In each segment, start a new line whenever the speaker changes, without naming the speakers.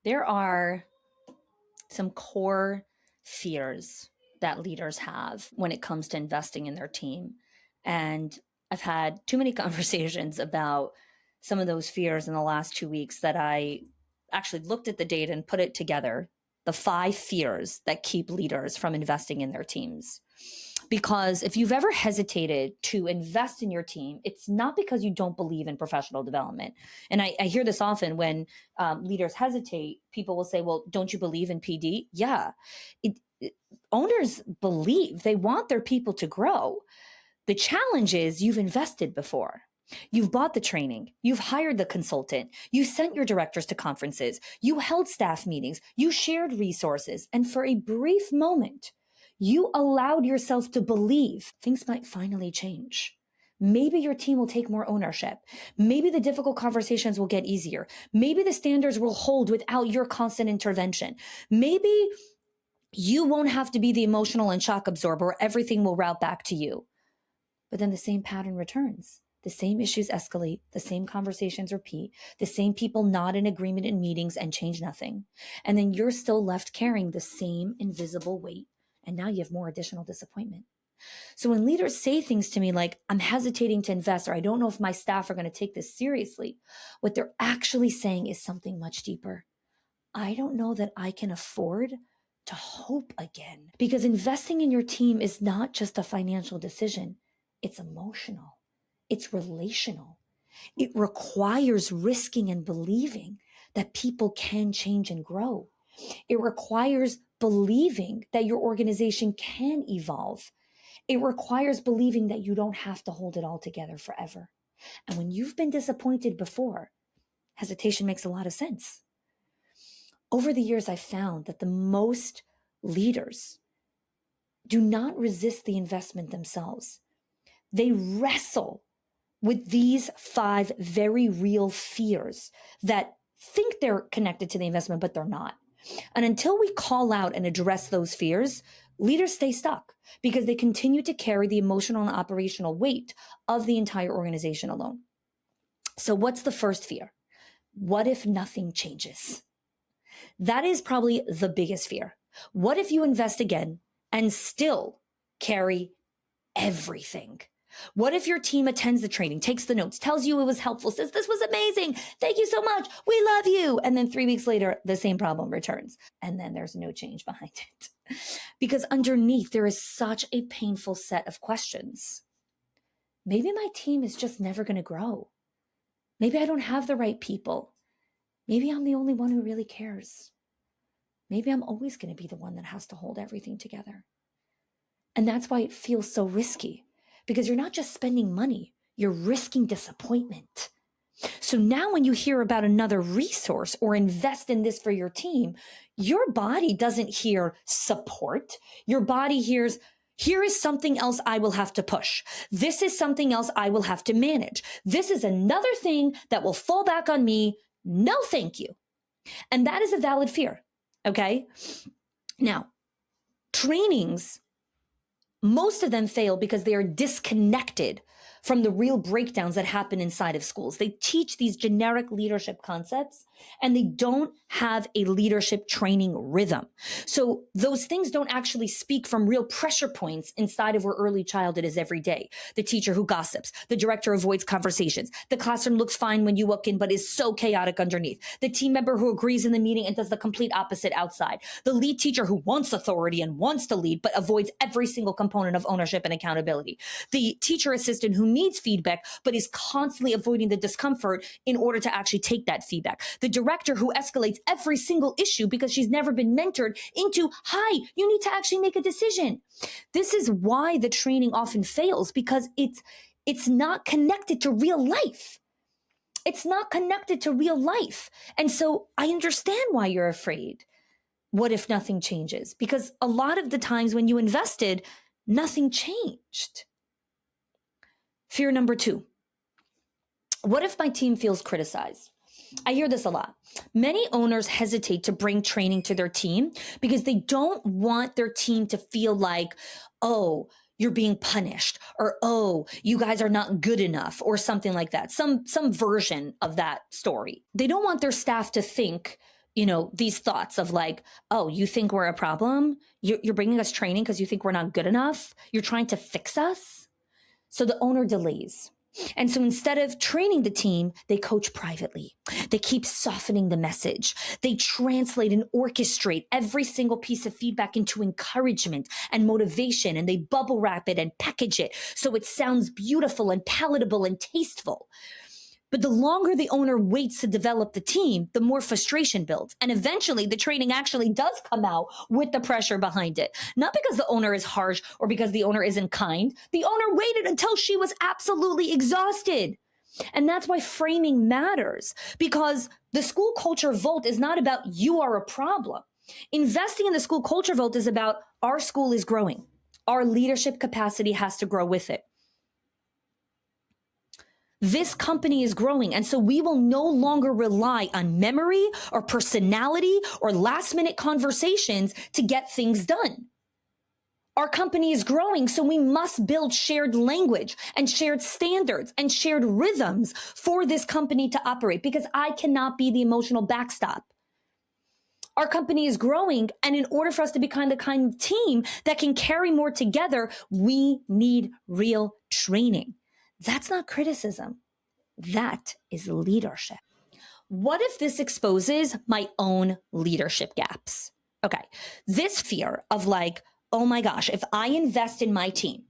There are some core fears that leaders have when it comes to investing in their team. And I've had too many conversations about some of those fears in the last 2 weeks that I actually looked at the data and put it together. The 5 fears that keep leaders from investing in their teams. Because if you've ever hesitated to invest in your team, it's not because you don't believe in professional development. And I hear this often when leaders hesitate. People will say, well, don't you believe in PD? Yeah. Owners believe, they want their people to grow. The challenge is you've invested before. You've bought the training. You've hired the consultant. You sent your directors to conferences. You held staff meetings. You shared resources. And for a brief moment, you allowed yourself to believe things might finally change. Maybe your team will take more ownership. Maybe the difficult conversations will get easier. Maybe the standards will hold without your constant intervention. Maybe you won't have to be the emotional and shock absorber where everything will route back to you. But then the same pattern returns. The same issues escalate, the same conversations repeat, the same people nod in agreement in meetings and change nothing. And then you're still left carrying the same invisible weight. And now you have more additional disappointment. So when leaders say things to me like, I'm hesitating to invest, or I don't know if my staff are going to take this seriously, what they're actually saying is something much deeper. I don't know that I can afford to hope again. Because investing in your team is not just a financial decision. It's emotional. It's relational. It requires risking and believing that people can change and grow. It requires believing that your organization can evolve. It requires believing that you don't have to hold it all together forever. And when you've been disappointed before, hesitation makes a lot of sense. Over the years, I've found that the most leaders do not resist the investment themselves. They wrestle with these 5 very real fears that think they're connected to the investment, but they're not. And until we call out and address those fears, leaders stay stuck because they continue to carry the emotional and operational weight of the entire organization alone. So what's the first fear? What if nothing changes? That is probably the biggest fear. What if you invest again and still carry everything? What if your team attends the training, takes the notes, tells you it was helpful, says this was amazing, thank you so much, we love you, and then 3 weeks later, the same problem returns, and then there's no change behind it? Because underneath, there is such a painful set of questions. Maybe my team is just never going to grow. Maybe I don't have the right people. Maybe I'm the only one who really cares. Maybe I'm always going to be the one that has to hold everything together. And that's why it feels so risky. Because you're not just spending money, you're risking disappointment. So now when you hear about another resource or invest in this for your team, your body doesn't hear support. Your body hears, here is something else I will have to push. This is something else I will have to manage. This is another thing that will fall back on me. No, thank you. And that is a valid fear. Okay. Now, trainings, most of them fail because they are disconnected from the real breakdowns that happen inside of schools. They teach these generic leadership concepts and they don't have a leadership training rhythm. So those things don't actually speak from real pressure points inside of where early childhood is every day. The teacher who gossips, the director avoids conversations, the classroom looks fine when you walk in, but is so chaotic underneath, the team member who agrees in the meeting and does the complete opposite outside, the lead teacher who wants authority and wants to lead, but avoids every single component of ownership and accountability, the teacher assistant who needs feedback, but is constantly avoiding the discomfort in order to actually take that feedback. The director who escalates every single issue because she's never been mentored into, hi, you need to actually make a decision. This is why the training often fails, because it's not connected to real life. It's not connected to real life. And so I understand why you're afraid. What if nothing changes? Because a lot of the times when you invested, nothing changed. Fear number 2. What if my team feels criticized? I hear this a lot. Many owners hesitate to bring training to their team because they don't want their team to feel like, oh, you're being punished, or, oh, you guys are not good enough, or something like that. Some version of that story. They don't want their staff to think these thoughts of like, oh, you think we're a problem? You're bringing us training because you think we're not good enough? You're trying to fix us? So the owner delays. And so instead of training the team, they coach privately. They keep softening the message. They translate and orchestrate every single piece of feedback into encouragement and motivation, and they bubble wrap it and package it so it sounds beautiful and palatable and tasteful. But the longer the owner waits to develop the team, the more frustration builds. And eventually the training actually does come out with the pressure behind it. Not because the owner is harsh or because the owner isn't kind. The owner waited until she was absolutely exhausted. And that's why framing matters, because the school culture vault is not about you are a problem. Investing in the school culture vault is about our school is growing. Our leadership capacity has to grow with it. This company is growing, and so we will no longer rely on memory or personality or last-minute conversations to get things done. Our company is growing, so we must build shared language and shared standards and shared rhythms for this company to operate, because I cannot be the emotional backstop. Our company is growing, and in order for us to become the kind of team that can carry more together, we need real training. That's not criticism. That is leadership. What if this exposes my own leadership gaps? Okay, this fear of like, oh my gosh, if I invest in my team,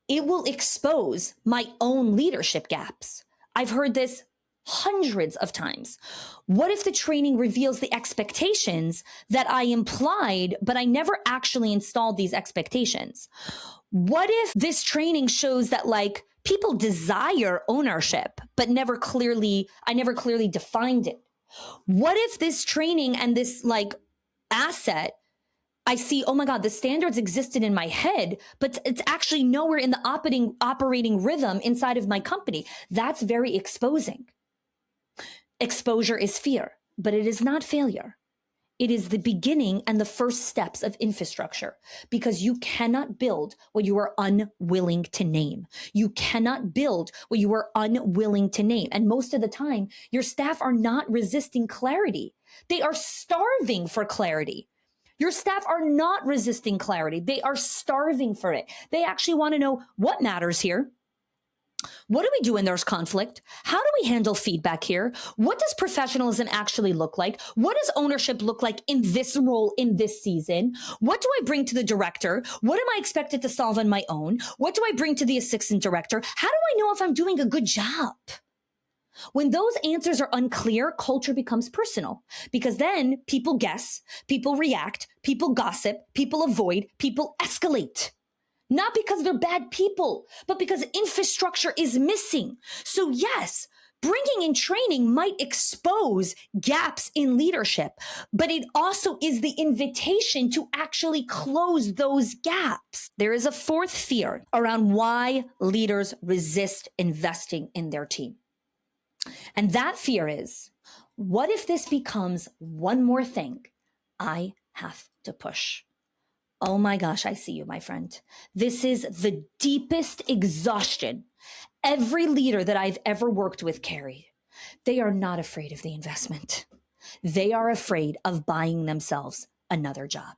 it will expose my own leadership gaps. I've heard this hundreds of times. What if the training reveals the expectations that I implied, but I never actually installed these expectations? What if this training shows that like people desire ownership, but I never clearly defined it? What if this training and this like asset, I see, oh my God, the standards existed in my head, but it's actually nowhere in the operating rhythm inside of my company? That's very exposing. Exposure is fear, but it is not failure. It is the beginning and the first steps of infrastructure, because you cannot build what you are unwilling to name. You cannot build what you are unwilling to name. And most of the time, your staff are not resisting clarity. They are starving for clarity. Your staff are not resisting clarity. They are starving for it. They actually want to know what matters here. What do we do when there's conflict? How do we handle feedback here? What does professionalism actually look like? What does ownership look like in this role in this season? What do I bring to the director? What am I expected to solve on my own? What do I bring to the assistant director? How do I know if I'm doing a good job? When those answers are unclear, culture becomes personal, because then people guess, people react, people gossip, people avoid, people escalate. Not because they're bad people, but because infrastructure is missing. So yes, bringing in training might expose gaps in leadership, but it also is the invitation to actually close those gaps. There is a fourth fear around why leaders resist investing in their team. And that fear is, what if this becomes one more thing I have to push? Oh my gosh, I see you, my friend. This is the deepest exhaustion every leader that I've ever worked with carried. They are not afraid of the investment. They are afraid of buying themselves another job,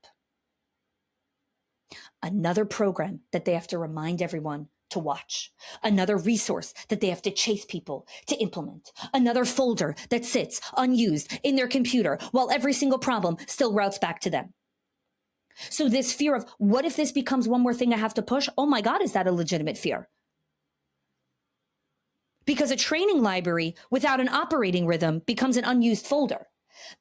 another program that they have to remind everyone to watch, another resource that they have to chase people to implement, another folder that sits unused in their computer while every single problem still routes back to them. So this fear of, what if this becomes one more thing I have to push? Oh my God, is that a legitimate fear? Because a training library without an operating rhythm becomes an unused folder.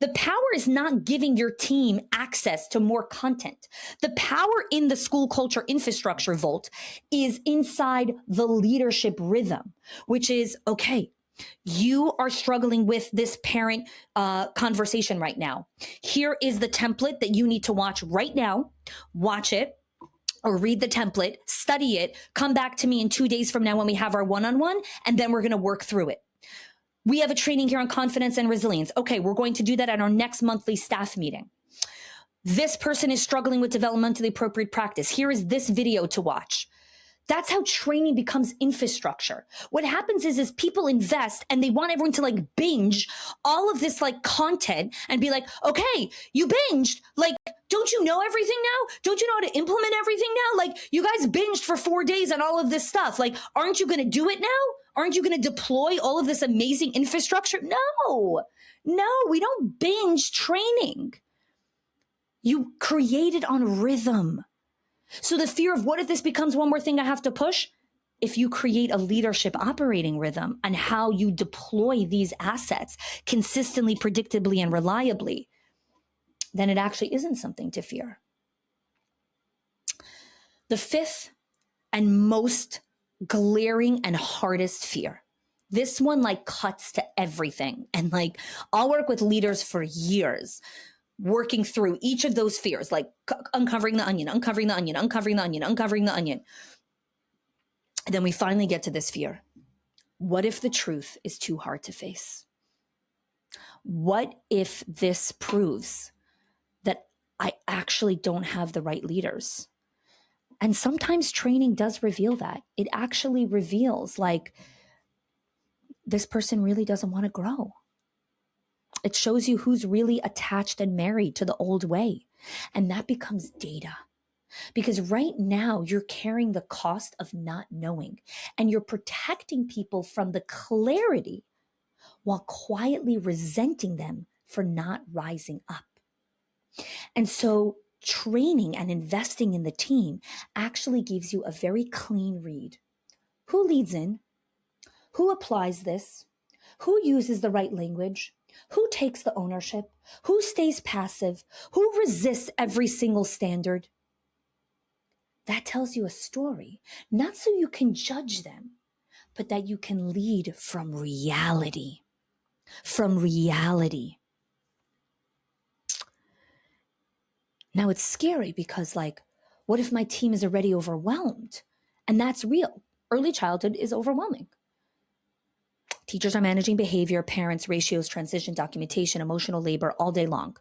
The power is not giving your team access to more content. The power in the school culture infrastructure vault is inside the leadership rhythm, which is, okay, you are struggling with this parent conversation right now. Here is the template that you need to watch right now. Watch it or read the template, study it, come back to me in 2 days from now when we have our one-on-one, and then we're going to work through it. We have a training here on confidence and resilience. Okay, we're going to do that at our next monthly staff meeting. This person is struggling with developmentally appropriate practice. Here is this video to watch. That's how training becomes infrastructure. What happens is people invest and they want everyone to like binge all of this like content and be like, okay, you binged. Like, don't you know everything now? Don't you know how to implement everything now? Like, you guys binged for 4 days on all of this stuff. Like, aren't you going to do it now? Aren't you going to deploy all of this amazing infrastructure? No, we don't binge training. You create it on rhythm. So the fear of what if this becomes one more thing I have to push? If you create a leadership operating rhythm on how you deploy these assets consistently, predictably, and reliably, then it actually isn't something to fear. The fifth and most glaring and hardest fear, this one like cuts to everything. And like, I'll work with leaders for years working through each of those fears, like uncovering the onion, uncovering the onion, uncovering the onion, uncovering the onion. And then we finally get to this fear. What if the truth is too hard to face? What if this proves that I actually don't have the right leaders? And sometimes training does reveal that. It actually reveals like this person really doesn't want to grow. It shows you who's really attached and married to the old way. And that becomes data. Because right now you're carrying the cost of not knowing and you're protecting people from the clarity while quietly resenting them for not rising up. And so training and investing in the team actually gives you a very clean read. Who leads in? Who applies this? Who uses the right language? Who takes the ownership? Who stays passive? Who resists every single standard? That tells you a story, not so you can judge them, but that you can lead from reality. From reality. Now it's scary because like, what if my team is already overwhelmed? And that's real. Early childhood is overwhelming. Teachers are managing behavior, parents, ratios, transition, documentation, emotional labor all day long.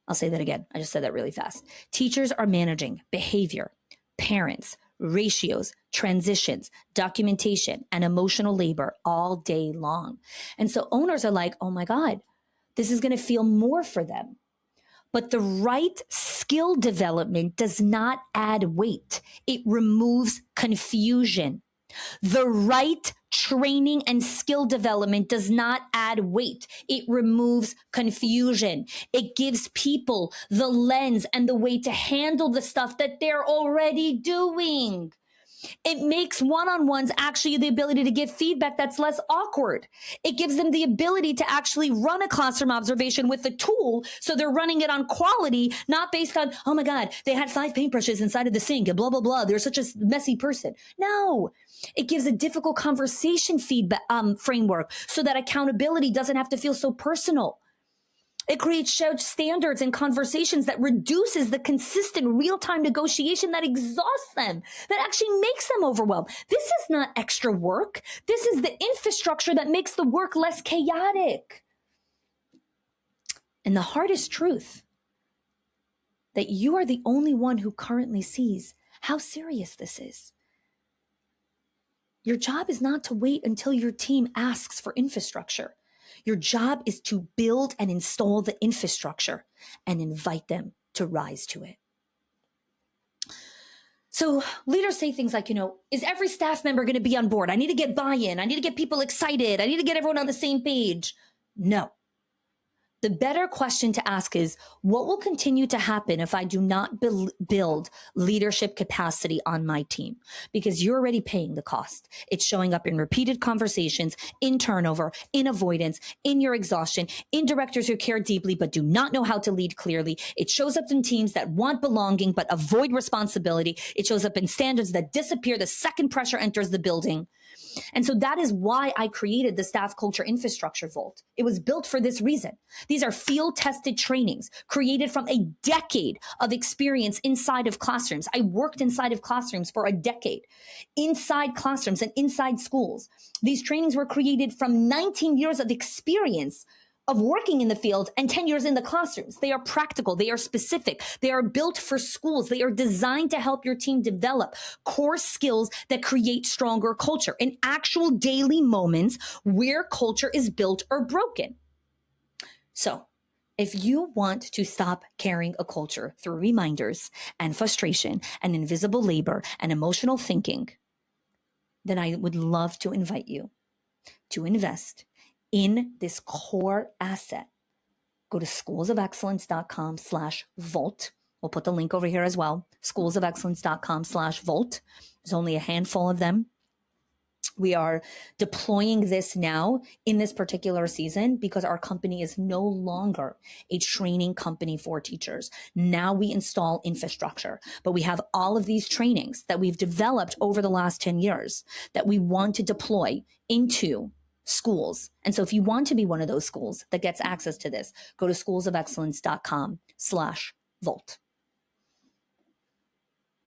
I'll say that again. I just said that really fast. Teachers are managing behavior, parents, ratios, transitions, documentation, and emotional labor all day long. And so owners are like, oh my God, this is going to feel more for them. But the right skill development does not add weight. It removes confusion. The right training and skill development does not add weight. It removes confusion. It gives people the lens and the way to handle the stuff that they're already doing. It makes one-on-ones actually the ability to give feedback that's less awkward. It gives them the ability to actually run a classroom observation with the tool, so they're running it on quality, not based on, oh my God, they had 5 paintbrushes inside of the sink and blah, blah, blah. They're such a messy person. No, it gives a difficult conversation feedback framework so that accountability doesn't have to feel so personal. It creates shared standards and conversations that reduces the consistent real-time negotiation that exhausts them, that actually makes them overwhelmed. This is not extra work. This is the infrastructure that makes the work less chaotic. And the hardest truth, that you are the only one who currently sees how serious this is. Your job is not to wait until your team asks for infrastructure. Your job is to build and install the infrastructure and invite them to rise to it. So leaders say things like, is every staff member going to be on board? I need to get buy-in. I need to get people excited. I need to get everyone on the same page. No. The better question to ask is, what will continue to happen if I do not build leadership capacity on my team? Because you're already paying the cost. It's showing up in repeated conversations, in turnover, in avoidance, in your exhaustion, in directors who care deeply but do not know how to lead clearly. It shows up in teams that want belonging but avoid responsibility. It shows up in standards that disappear the second pressure enters the building. And so that is why I created the Staff Culture Infrastructure Vault. It was built for this reason. These are field-tested trainings created from a decade of experience inside of classrooms. I worked inside of classrooms for a decade, inside classrooms and inside schools. These trainings were created from 19 years of experience of working in the field and 10 years in the classrooms. They are practical. They are specific. They are built for schools. They are designed to help your team develop core skills that create stronger culture in actual daily moments where culture is built or broken. So if you want to stop carrying a culture through reminders and frustration and invisible labor and emotional thinking, then I would love to invite you to invest in this core asset. Go to schoolsofexcellence.com/Volt. We'll put the link over here as well. Schoolsofexcellence.com/Volt. There's only a handful of them. We are deploying this now in this particular season because our company is no longer a training company for teachers. Now we install infrastructure, but we have all of these trainings that we've developed over the last 10 years that we want to deploy into schools. And so if you want to be one of those schools that gets access to this, go to schoolsofexcellence.com/Volt.